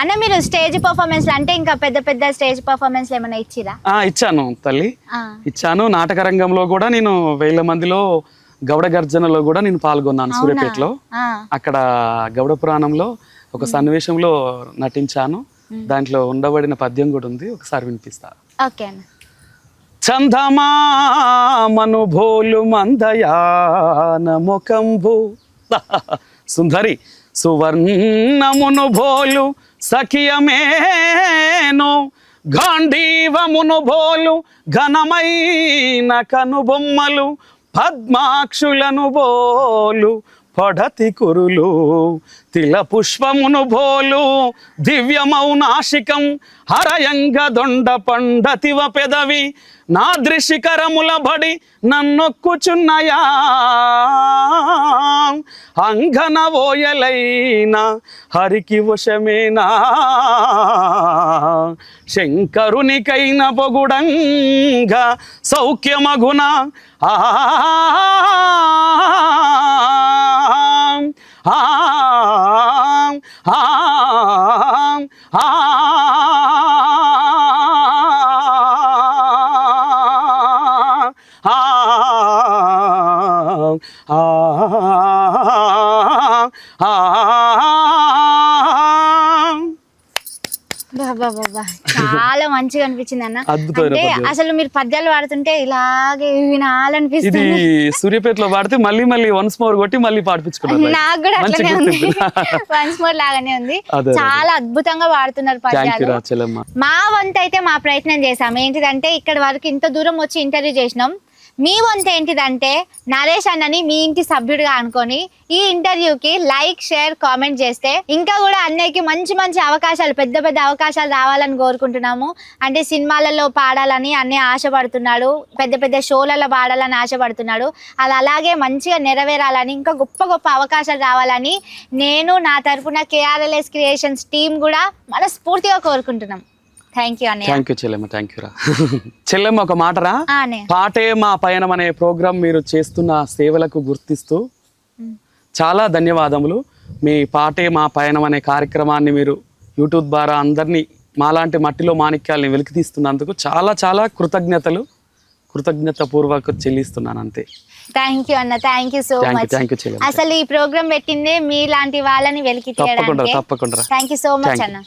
అన్న మీరు stage performance అంటే ఇంకా పెద్ద పెద్ద స్టేజ్ పర్ఫార్మెన్స్ ఏమైనా ఇచ్చిరా? ఇచ్చాను తల్లి, ఇచ్చాను. నాటక రంగంలో కూడా నేను 1000 మందిలో గౌడ గర్జనలో కూడా నేను పాల్గొన్నాను సూర్యాపేటలో. అక్కడ గౌడ పురాణంలో ఒక సన్నివేశంలో నటించాను. దాంట్లో ఉండబడిన పద్యం కూడా ఉంది, ఒకసారి వినిపిస్తా. ఓకే అన్న. చందమామను భోలు మందయాన ముఖంబు సుందరి సువర్ణమును భోలు సఖియమేను గాంధీవమును భోలు ఘనమైన కనుబొమ్మలు పద్మాక్షులను బోలు పడతి కురులు తిల పుష్పమును బోలు దివ్యమౌ నాశికం హరయంగ దొండ పండతివ పెదవి నా దృశికరముల బడి నన్నొక్కుచున్నయా అంగన ఓయలైన హరికి వశమేనా శంకరునికైన పొగుడంగ సౌఖ్యమగుణ ఆ చాలా మంచిగా అనిపించింది అన్న. అంటే అసలు మీరు పద్యాలు పాడుతుంటే ఇలాగే వినాలనిపిస్తుంది. ఇది సూర్యాపేటలో పాడితే మళ్ళీ మళ్ళీ వన్స్ మోర్ కొట్టి మళ్ళీ పాడిపించుకున్నారు. నాకు కూడా అట్లనే ఉంది, వన్స్ మోర్ లాగానే ఉంది. చాలా అద్భుతంగా పాడుతున్నారు పద్యాలు. మా వంతు అయితే మా ప్రయత్నం చేసాం. ఏంటిదంటే ఇక్కడ వరకు ఇంత దూరం వచ్చి ఇంటర్వ్యూ చేసినాం. మీ వంతు ఏంటిదంటే నరేష్ అన్నని మీ ఇంటి సభ్యుడిగా అనుకొని ఈ ఇంటర్వ్యూకి లైక్, షేర్, కామెంట్ చేస్తే ఇంకా కూడా అన్నయ్యకి మంచి మంచి అవకాశాలు, పెద్ద పెద్ద అవకాశాలు రావాలని కోరుకుంటున్నాము. అంటే సినిమాలలో పాడాలని అన్నయ్య ఆశపడుతున్నాడు, పెద్ద పెద్ద షోలలో పాడాలని ఆశపడుతున్నాడు. అది అలాగే మంచిగా నెరవేరాలని, ఇంకా గొప్ప గొప్ప అవకాశాలు రావాలని నేను నా తరఫున KRLS క్రియేషన్స్ టీం కూడా మనస్ఫూర్తిగా కోరుకుంటున్నాం. థ్యాంక్ యూ అన్నయ్య. Thank you Chellemma, thank you రా. చెల్లెమ్మ ఒక మాటరా, పాటే మా పయనం అనే ప్రోగ్రాం మీరు చేస్తున్న సేవలకు గుర్తిస్తూ చాలా ధన్యవాదములు. మీ పాటే మా పయనం అనే కార్యక్రమాన్ని మీరు యూట్యూబ్ ద్వారా అందరినీ మాలాంటి మట్టిలో మాణిక్యాలని వెలికి తీస్తున్నందుకు చాలా చాలా కృతజ్ఞత పూర్వక చెల్లిస్తున్నాను. అంతే. థ్యాంక్ యూ అన్న, థ్యాంక్ యూ సో మచ్. అసలు ఈ ప్రోగ్రామ్ పెట్టిందే మీలాంటి వాళ్ళని వెలికి తీయడానికి. తప్పకుండా. థ్యాంక్ యూ సో మచ్ అన్న.